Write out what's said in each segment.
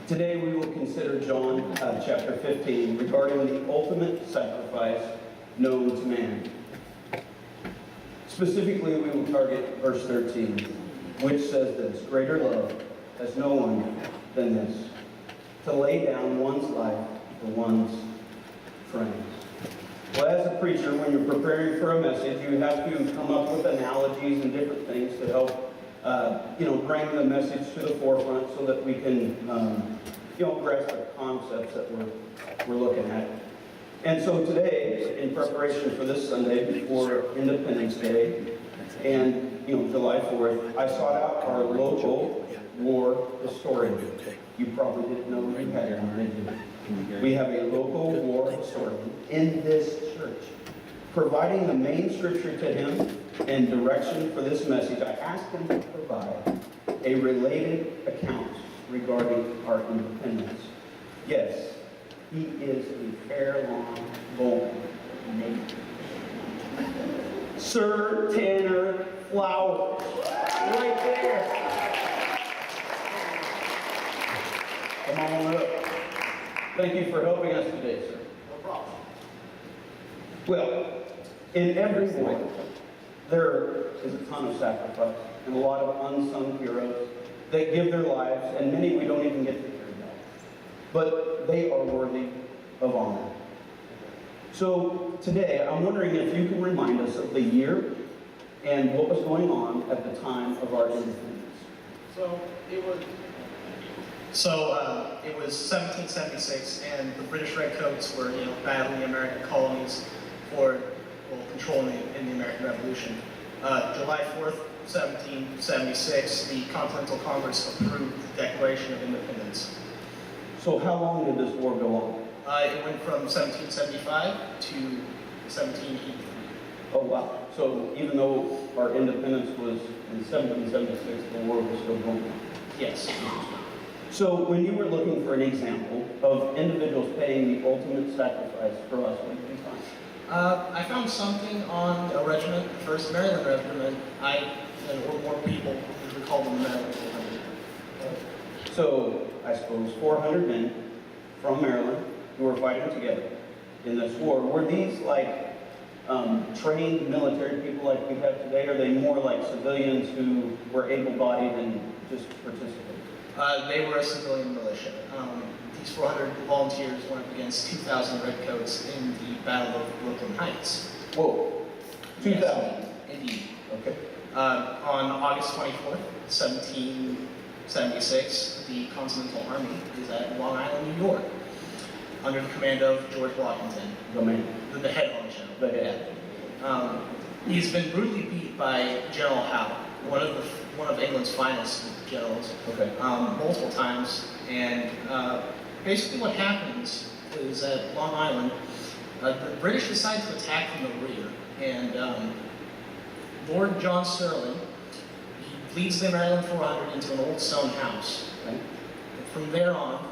Today we will consider John chapter 15 regarding the ultimate sacrifice known to man. Specifically, we will target verse 13, which says this: "Greater love has no one than this, to lay down one's life for one's friends." Well, as a preacher, when you're preparing for a message, you have to come up with analogies and different things to help bring the message to the forefront so that we can, grasp the concepts that we're looking at. And so today, in preparation for this Sunday before Independence Day and, July 4th, I sought out our local war historian. You probably didn't know we had one, did you? We have a local war historian in this church, providing the main scripture to him and direction for this message. I asked him to provide a related account regarding our independence. Yes, he is a fair, long, bold name. Sir Tanner Flowers, right there. Come on up. Thank you for helping us today, sir. No problem. Well, in every war, there is a ton of sacrifice and a lot of unsung heroes that give their lives, and many we don't even get to hear about. But they are worthy of honor. So today, I'm wondering if you can remind us of the year and what was going on at the time of our independence. It was 1776, and the British Redcoats were, battling the American colonies for control in the American Revolution. July 4th, 1776, the Continental Congress approved the Declaration of Independence. So how long did this war go on? It went from 1775 to 1783. Oh, wow. So even though our independence was in 1776, the war was still going on. Yes. So when you were looking for an example of individuals paying the ultimate sacrifice for us, what did you find? I found something on a regiment, the 1st Maryland Regiment. Or more people, we call them the Maryland 400. So I suppose 400 men from Maryland who were fighting together in this war. Were these like trained military people like we have today, or are they more like civilians who were able-bodied and just participated? They were a civilian militia. These 400 volunteers went up against 2,000 redcoats in the Battle of Brooklyn Heights. Whoa, 2,000? Yes, indeed. Okay. On August 24th, 1776, the Continental Army is at Long Island, New York, under the command of George Washington. The head honcho. The head. He's been brutally beat by General Howe, one of England's finest generals, multiple times. And basically what happens is at Long Island, the British decide to attack from the rear. And Lord John Sterling, he leads the Maryland 400 into an old stone house. And from there on,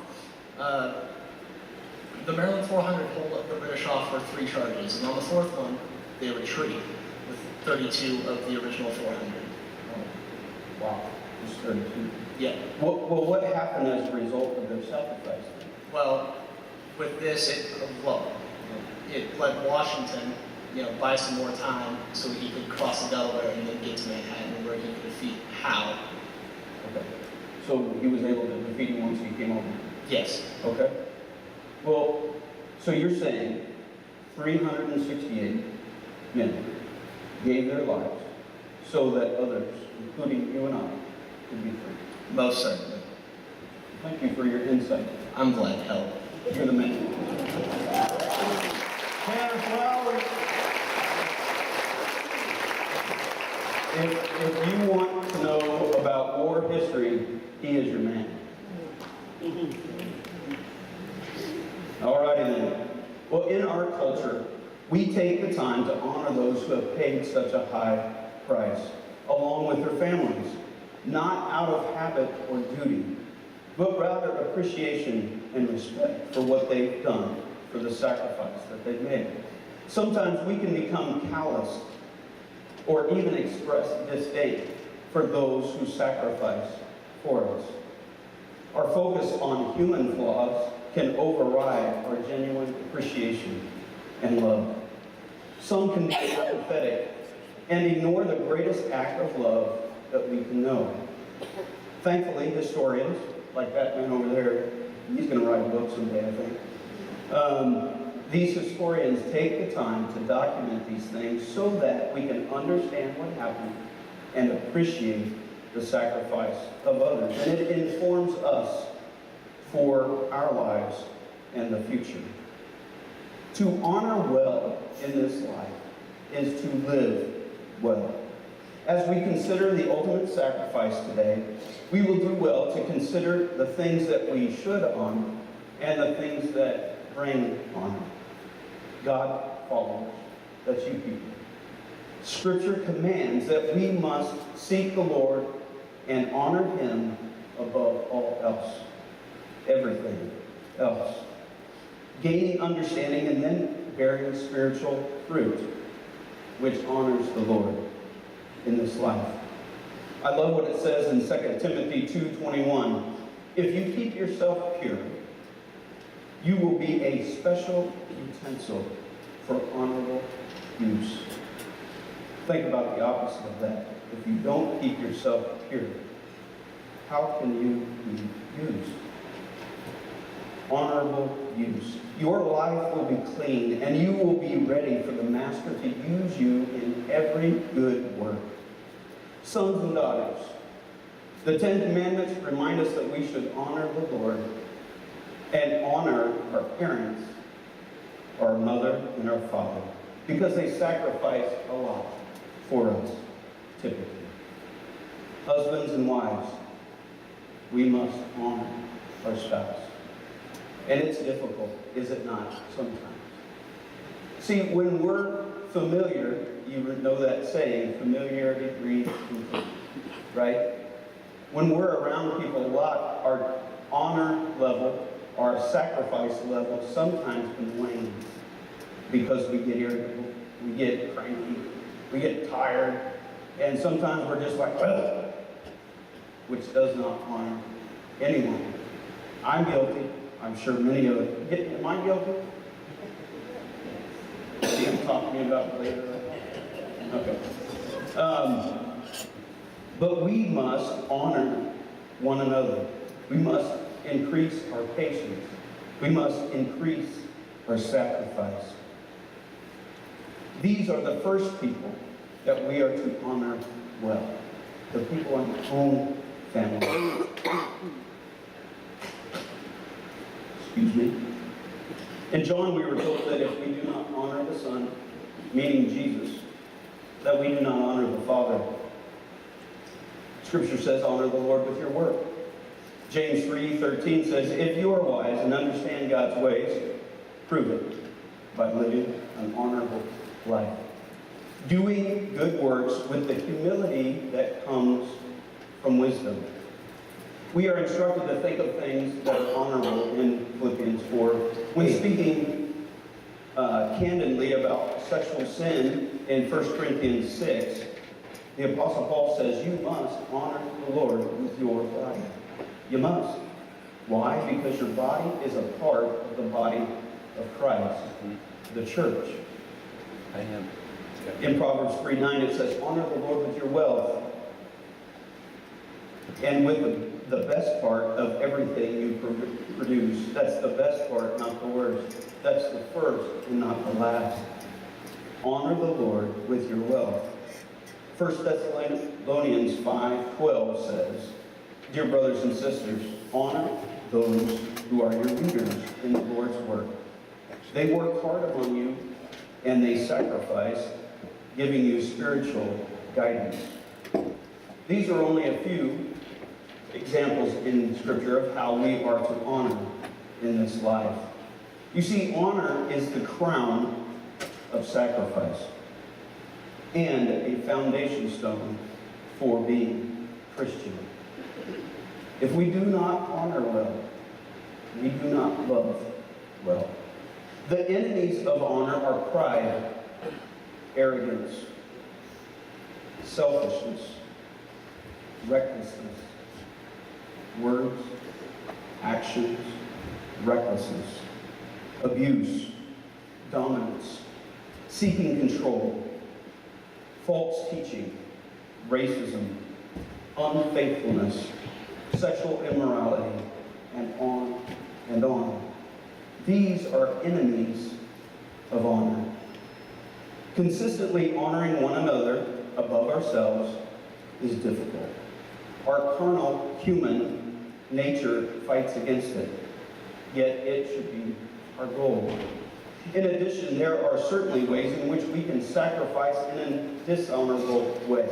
the Maryland 400 hold up the British off for 3 charges. And on the 4th one, they retreat with 32 of the original 400. Wow, just 32. Yeah. Well, what happened as a result of their sacrifice? Well, with this, it let Washington, buy some more time so he could cross the Delaware and then get to Manhattan, where he could defeat Howe. Okay. So he was able to defeat him once he came over? Yes. Okay. Well, so you're saying 368 men gave their lives so that others, including you and I, could be free. Most certainly. Thank you for your insight. I'm glad to help. You're the man. Tanner Flowers. If you want to know about war history, he is your man. All righty then. Well, in our culture, we take the time to honor those who have paid such a high price, along with their families, not out of habit or duty, but rather appreciation and respect for what they've done, for the sacrifice that they've made. Sometimes we can become callous or even express disdain for those who sacrifice for us. Our focus on human flaws can override our genuine appreciation and love. Some can be apathetic and ignore the greatest act of love that we can know. Thankfully, historians, like that man over there, he's going to write a book someday, I think. These historians take the time to document these things so that we can understand what happened and appreciate the sacrifice of others. And it informs us for our lives and the future. To honor well in this life is to live well. As we consider the ultimate sacrifice today, we will do well to consider the things that we should honor and the things that bring honor. God followers, that's you people. Scripture commands that we must seek the Lord and honor Him above all else, everything else. Gaining understanding and then bearing spiritual fruit, which honors the Lord in this life. I love what it says in 2 Timothy 2:21. If you keep yourself pure, you will be a special utensil for honorable use. Think about the opposite of that. If you don't keep yourself pure, how can you be used? Honorable use. Your life will be clean, and you will be ready for the Master to use you in every good work. Sons and daughters, the Ten Commandments remind us that we should honor the Lord and honor our parents, our mother and our father, because they sacrifice a lot for us, typically. Husbands and wives, we must honor our spouse. And it's difficult, is it not, sometimes? See, when we're familiar, you know that saying, familiarity breeds contempt, right? When we're around people a lot, our honor level, our sacrifice level sometimes can wane because we get irritable, we get cranky, we get tired, and sometimes we're just like, well, which does not honor anyone. I'm guilty. I'm sure many of it. Am I guilty? You can talk to me about it later. Okay. But we must honor one another. We must increase our patience. We must increase our sacrifice. These are the first people that we are to honor well. The people in our own family. Excuse me. In John, we were told that if we do not honor the Son, meaning Jesus, that we do not honor the Father. Scripture says, honor the Lord with your work. James 3:13 says, if you are wise and understand God's ways, prove it by living an honorable life. Doing good works with the humility that comes from wisdom. We are instructed to think of things that are honorable in Philippians 4. When speaking candidly about sexual sin in 1 Corinthians 6, the Apostle Paul says, you must honor the Lord with your body. You must. Why? Because your body is a part of the body of Christ, the church. I am. In Proverbs 3:9 it says, honor the Lord with your wealth and with the best part of everything you produce. That's the best part, not the worst. That's the first and not the last. Honor the Lord with your wealth. 1 Thessalonians 5:12 says, dear brothers and sisters, honor those who are your leaders in the Lord's work. They work hard among you, and they sacrifice, giving you spiritual guidance. These are only a few examples in Scripture of how we are to honor in this life. You see, honor is the crown of sacrifice and a foundation stone for being Christian. If we do not honor well, we do not love well. The enemies of honor are pride, arrogance, selfishness, recklessness, words, actions, recklessness, abuse, dominance, seeking control, false teaching, racism, unfaithfulness, sexual immorality, and on and on. These are enemies of honor. Consistently honoring one another above ourselves is difficult. Our carnal human nature fights against it, yet it should be our goal. In addition, there are certainly ways in which we can sacrifice in a dishonorable way,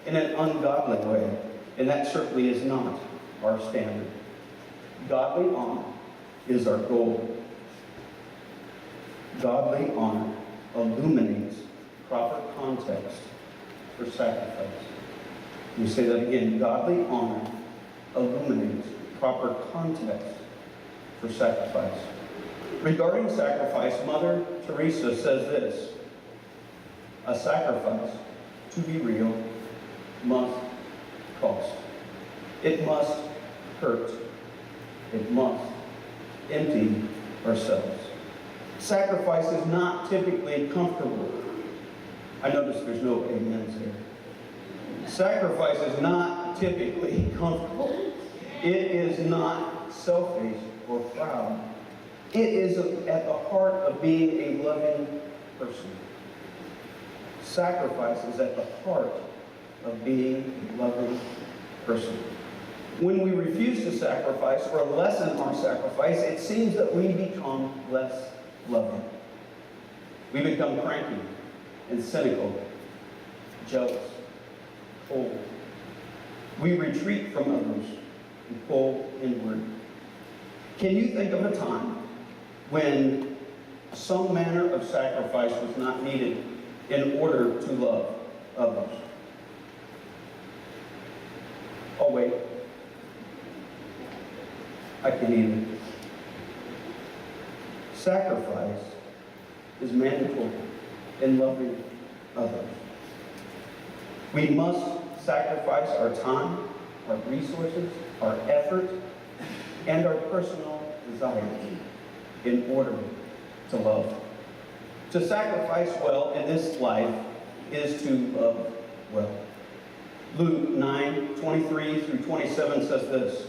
in an ungodly way, and that certainly is not our standard. Godly honor is our goal. Godly honor illuminates proper context for sacrifice. Let me say that again. Godly honor illuminates proper context for sacrifice. Regarding sacrifice, Mother Teresa says this: a sacrifice, to be real, must cost. It must hurt. It must empty ourselves. Sacrifice is not typically comfortable. I notice there's no amens here. Sacrifice is not typically comfortable. It is not selfish or proud. It is at the heart of being a loving person. Sacrifice is at the heart of being a loving person. When we refuse to sacrifice or lessen our sacrifice, it seems that we become less loving. We become cranky and cynical, jealous, cold. We retreat from others and pull inward. Can you think of a time when some manner of sacrifice was not needed in order to love others? Oh, wait. I can either. Sacrifice is mandatory in loving others. We must sacrifice our time, our resources, our effort, and our personal desires in order to love. To sacrifice well in this life is to love well. Luke 9:23 through 27 says this: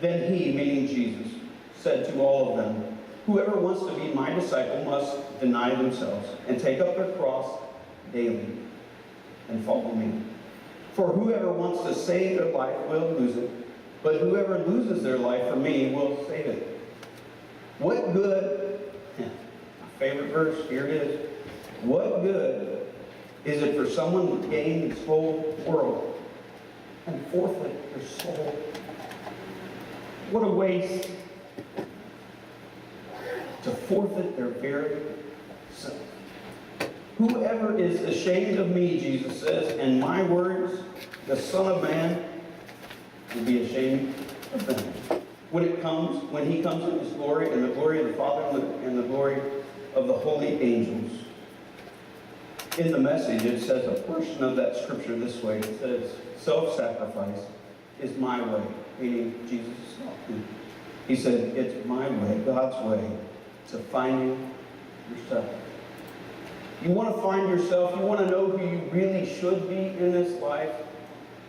Then he, meaning Jesus, said to all of them, "Whoever wants to be my disciple must deny themselves and take up their cross daily and follow me. For whoever wants to save their life will lose it, but whoever loses their life for me will save it. What good," my favorite verse, here it is, "what good is it for someone to gain this whole world and forfeit their soul?" What a waste to forfeit their very self. "Whoever is ashamed of me," Jesus says, "and my words, the Son of Man will be ashamed of them. When he comes in his glory, and the glory of the Father, and the glory of the holy angels." In the Message, it says a portion of that scripture this way. It says, "Self-sacrifice is my way," meaning Jesus is talking. He said, it's my way, God's way, to finding yourself. You want to find yourself, you want to know who you really should be in this life,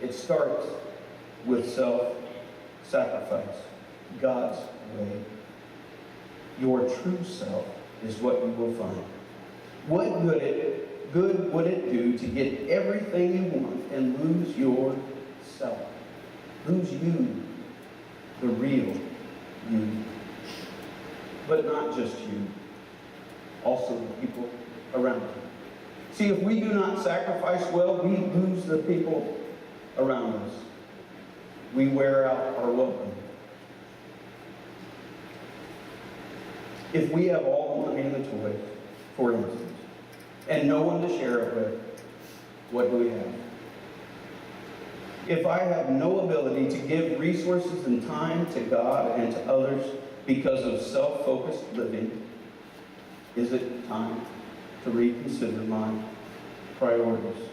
it starts with self-sacrifice. God's way. Your true self is what you will find. What good would it do to get everything you want and lose yourself? Lose you, the real you. But not just you, also the people around you. See, if we do not sacrifice well, we lose the people around us. We wear out our welcome. If we have all the money in the toys, for instance, and no one to share it with, what do we have? If I have no ability to give resources and time to God and to others because of self-focused living, is it time to reconsider my priorities?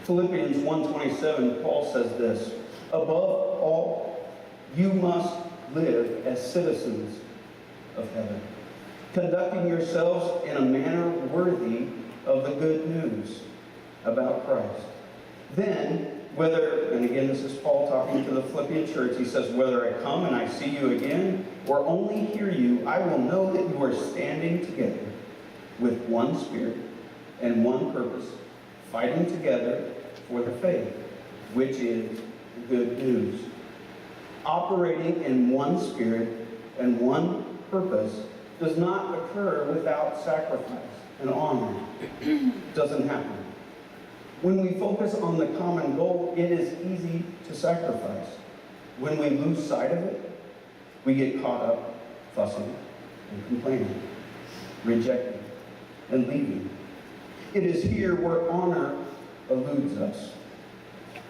Philippians 1:27, Paul says this: "Above all You must live as citizens of heaven, conducting yourselves in a manner worthy of the good news about Christ. Then, whether, and again this is Paul talking to the Philippian church, he says, whether I come and I see you again, or only hear you, I will know that you are standing together with one spirit and one purpose, fighting together for the faith, which is the good news. Operating in one spirit and one purpose does not occur without sacrifice and honor. It doesn't happen. When we focus on the common goal, it is easy to sacrifice. When we lose sight of it, we get caught up fussing and complaining, rejecting and leaving. It is here where honor eludes us.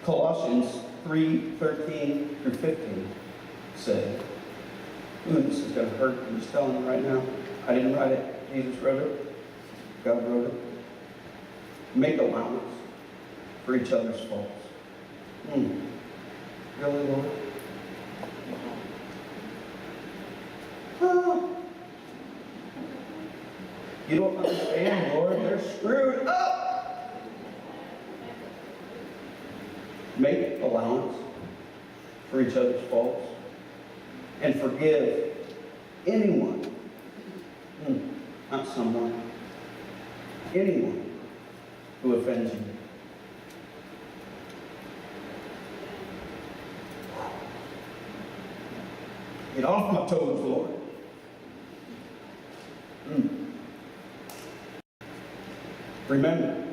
Colossians 3:13 through 15 said, ooh, this is going to hurt. I'm just telling you right now. I didn't write it. Jesus wrote it. God wrote it. Make allowance for each other's faults. Really, Lord? You don't understand, Lord. They're screwed up. Make allowance for each other's faults and forgive anyone, not someone, anyone who offends you. Get off my toes, Lord. Remember,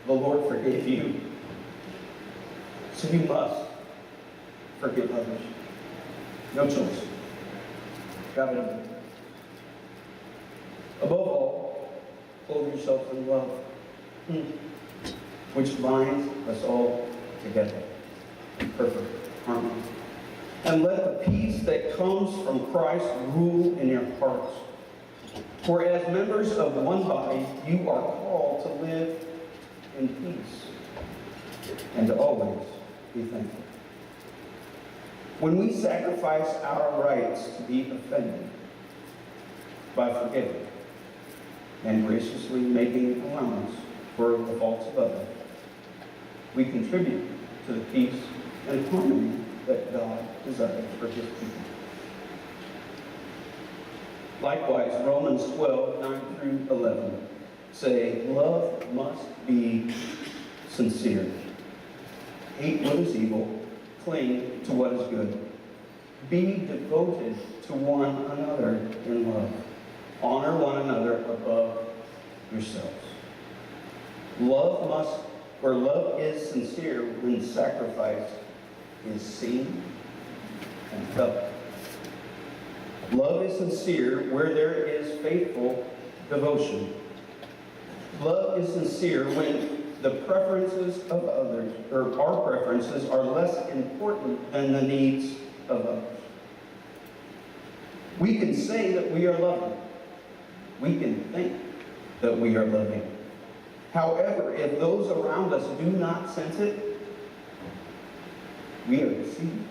the Lord forgave you, so you must forgive others. No choice. Got it. Above all, clothe yourself in love, which binds us all together in perfect harmony. And let the peace that comes from Christ rule in your hearts. For as members of one body, you are called to live in peace and to always be thankful. When we sacrifice our rights to be offended by forgiving and graciously making allowance for the faults of others, we contribute to the peace and harmony that God desires for his people. Likewise, Romans 12:9-11 say, love must be sincere. Hate what is evil, cling to what is good. Be devoted to one another in love. Honor one another above yourselves. Love is sincere when sacrifice is seen and felt. Love is sincere where there is faithful devotion. Love is sincere when the preferences of others, or our preferences, are less important than the needs of others. We can say that we are loving. We can think that we are loving. However, if those around us do not sense it, we are deceived.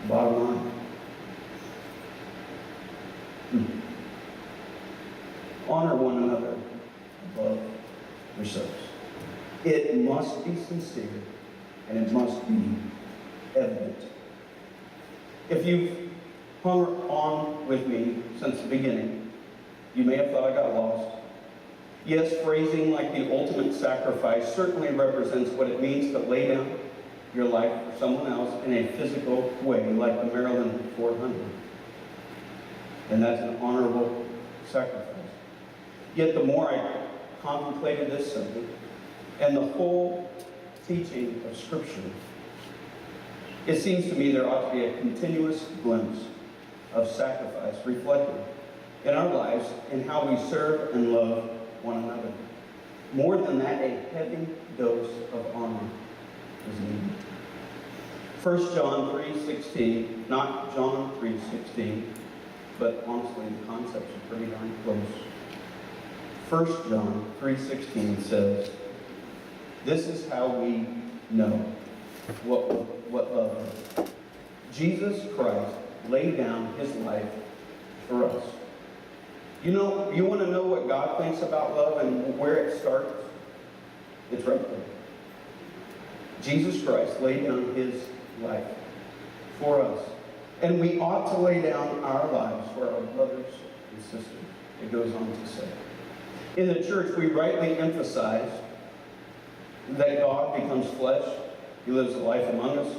Bottom line. Honor one another above yourselves. It must be sincere and it must be evident. If you've hung on with me since the beginning, you may have thought I got lost. Yes, phrasing like the ultimate sacrifice certainly represents what it means to lay down your life for someone else in a physical way, like the Maryland 400. And that's an honorable sacrifice. Yet the more I contemplated this subject and the whole teaching of Scripture, it seems to me there ought to be a continuous glimpse of sacrifice reflected in our lives in how we serve and love one another. More than that, a heavy dose of honor is needed. 1 John 3:16, not John 3:16, but honestly the concepts are pretty darn close. 1 John 3:16 says, "This is how we know what love is. Jesus Christ laid down his life for us. You know, you want to know what God thinks about love and where it starts? It's right there. Jesus Christ laid down his life for us. And we ought to lay down our lives for our brothers and sisters. It goes on to say. In the church, we rightly emphasize that God becomes flesh. He lives a life among us.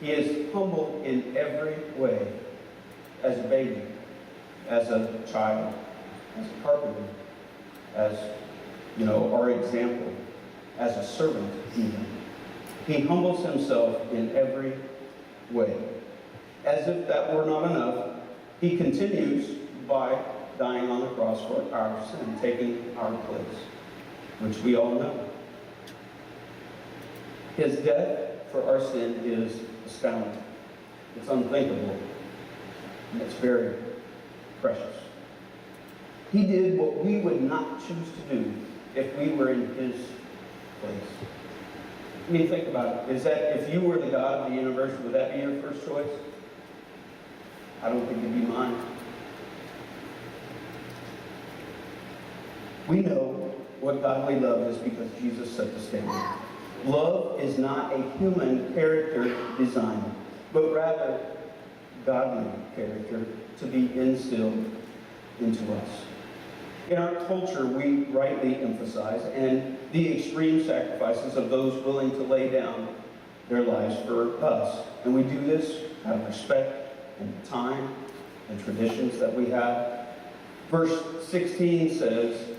He is humble in every way, as a baby, as a child, as a carpenter, as, our example, as a servant even. He humbles himself in every way. As if that were not enough, he continues by dying on the cross for our sin, taking our place, which we all know. His death for our sin is astounding. It's unthinkable. And it's very precious. He did what we would not choose to do if we were in his place. I mean, think about it. Is that if you were the God of the universe, would that be your first choice? I don't think it'd be mine. We know what godly love is because Jesus set the standard. Love is not a human character design, but rather godly character to be instilled into us. In our culture, we rightly emphasize and the extreme sacrifices of those willing to lay down their lives for us. And we do this out of respect and time and traditions that we have. Verse 16 says,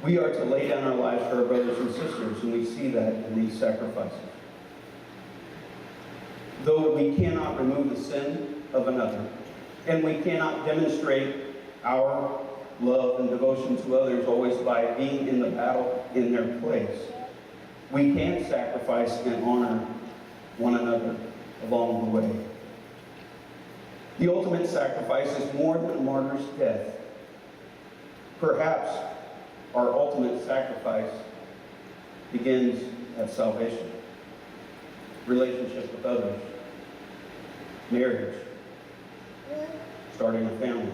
we are to lay down our lives for our brothers and sisters, and we see that in these sacrifices. Though we cannot remove the sin of another, and we cannot demonstrate our love and devotion to others always by being in the battle in their place, we can sacrifice and honor one another along the way. The ultimate sacrifice is more than a martyr's death. Perhaps our ultimate sacrifice begins at salvation, relationship with others, marriage, starting a family.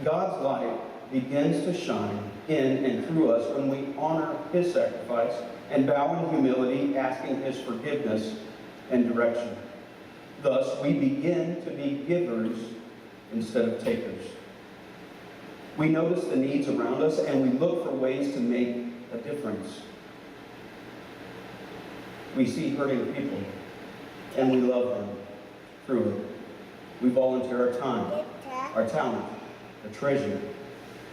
God's light begins to shine in and through us when we honor his sacrifice and bow in humility, asking his forgiveness and direction. Thus, we begin to be givers instead of takers. We notice the needs around us and we look for ways to make a difference. We see hurting people and we love them through it. We volunteer our time, our talent, our treasure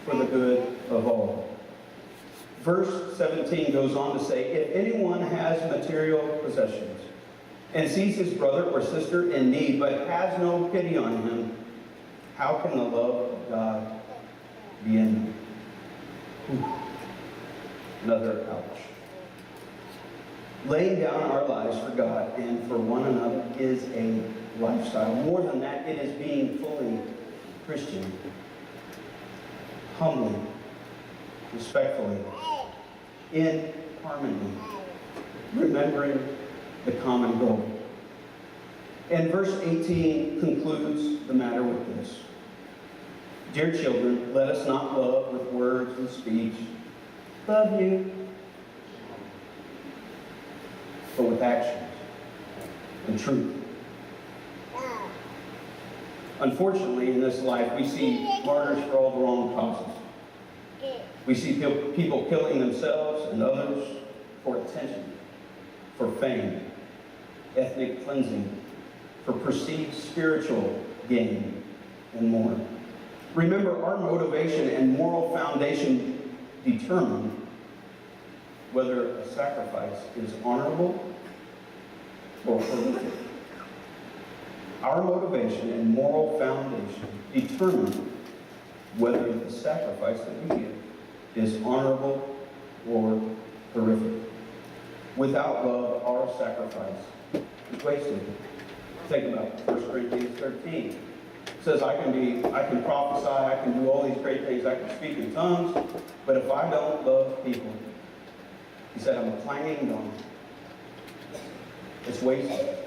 for the good of all. Verse 17 goes on to say, if anyone has material possessions and sees his brother or sister in need but has no pity on him, how can the love of God be in them? Another ouch. Laying down our lives for God and for one another is a lifestyle. More than that, it is being fully Christian. Humbly, respectfully, in harmony, remembering the common goal. And verse 18 concludes the matter with this. Dear children, let us not love with words and speech, love you, but with actions and truth. Unfortunately, in this life, we see martyrs for all the wrong causes. We see people killing themselves and others for attention, for fame, ethnic cleansing, for perceived spiritual gain, and more. Remember, our motivation and moral foundation determine whether a sacrifice is honorable or horrific. Our motivation and moral foundation determine whether the sacrifice that we give is honorable or horrific. Without love, our sacrifice is wasted. Think about 1 Corinthians 13. It says, I can prophesy, I can do all these great things, I can speak in tongues, but if I don't love people, he said, I'm a clanging gong. It's wasted.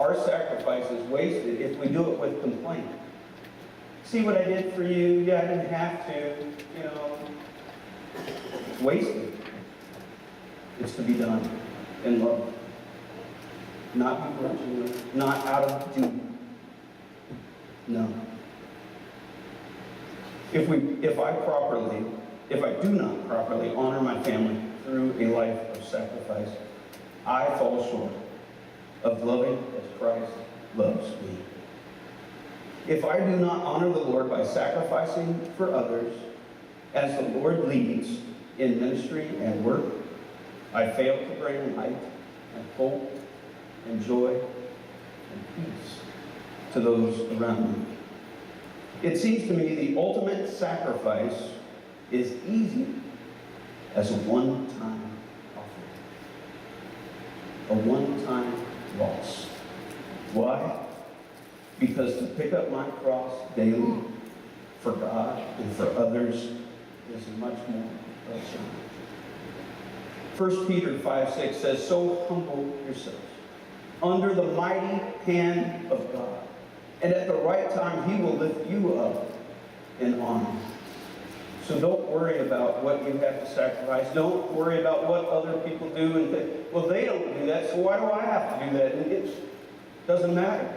Our sacrifice is wasted if we do it with complaint. See what I did for you? Yeah, I didn't have to. It's wasted. It's to be done in love. Not begrudgingly, not out of duty. No. If I do not properly honor my family through a life of sacrifice, I fall short of loving as Christ loves me. If I do not honor the Lord by sacrificing for others, as the Lord leads in ministry and work, I fail to bring light and hope and joy and peace to those around me. It seems to me the ultimate sacrifice is easy as a one-time offering. A one-time loss. Why? Because to pick up my cross daily for God and for others is much more of a challenge. 1 Peter 5:6 says, "So humble yourselves under the mighty hand of God, and at the right time He will lift you up in honor." So don't worry about what you have to sacrifice. Don't worry about what other people do and think, well, they don't do that, so why do I have to do that? And it doesn't matter.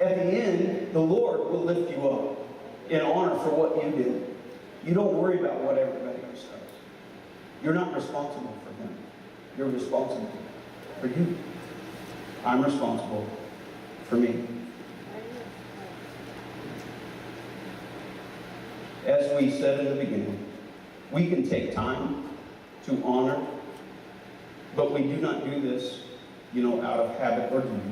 At the end, the Lord will lift you up in honor for what you did. You don't worry about what everybody else does. You're not responsible for them. You're responsible for you. I'm responsible for me. As we said in the beginning, we can take time to honor, but we do not do this, out of habit or duty,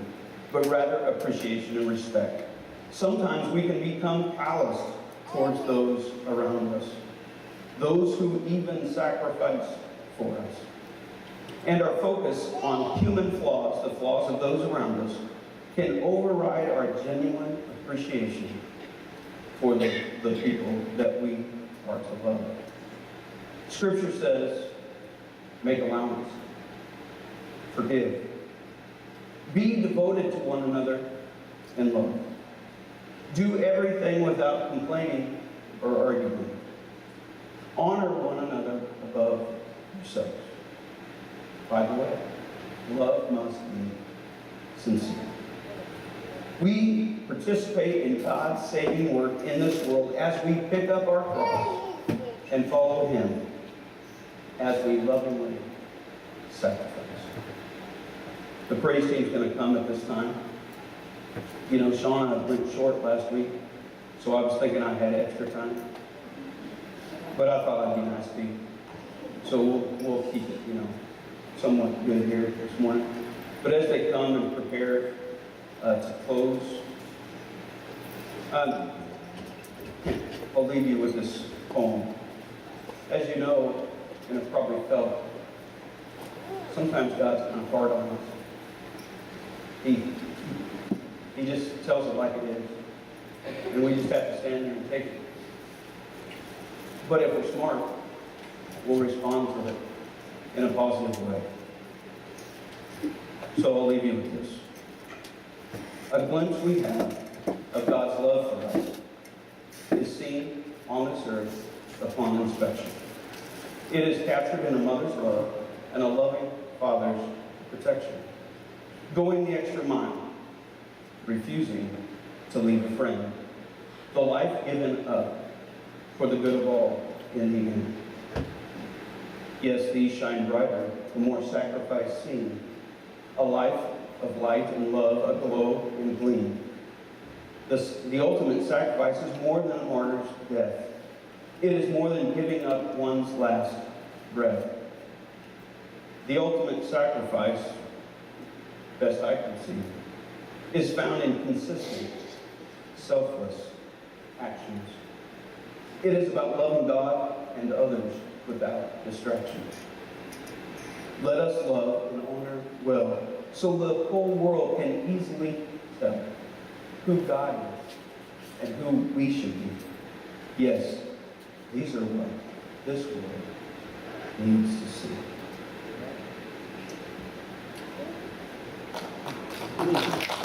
but rather appreciation and respect. Sometimes we can become calloused towards those around us, those who even sacrifice for us. And our focus on human flaws, the flaws of those around us, can override our genuine appreciation for the people that we are to love. Scripture says, make allowance, forgive, be devoted to one another in love. Do everything without complaining or arguing. Honor one another above yourselves. By the way, love must be sincere. We participate in God's saving work in this world as we pick up our cross and follow Him, as we lovingly sacrifice. The praise team's going to come at this time. Sean and I went short last week, so I was thinking I had extra time. But I thought I'd be nice to you. So we'll keep it, somewhat good here this morning. But as they come and prepare to close, I'll leave you with this poem. As you know, and have probably felt, sometimes God's kind of hard on us. He just tells it like it is. And we just have to stand there and take it. But if we're smart, we'll respond to it in a positive way. So I'll leave you with this. A glimpse we have of God's love for us is seen on this earth upon inspection. It is captured in a mother's love and a loving father's protection. Going the extra mile, refusing to leave a friend. The life given up for the good of all in the end. Yes, these shine brighter, the more sacrifice seen. A life of light and love, aglow and gleam. The ultimate sacrifice is more than a martyr's death. It is more than giving up one's last breath. The ultimate sacrifice, best I can see, is found in consistent, selfless actions. It is about loving God and others without distraction. Let us love and honor well, so the whole world can easily tell who God is and who we should be. Yes, these are what this world needs to see. Thank you.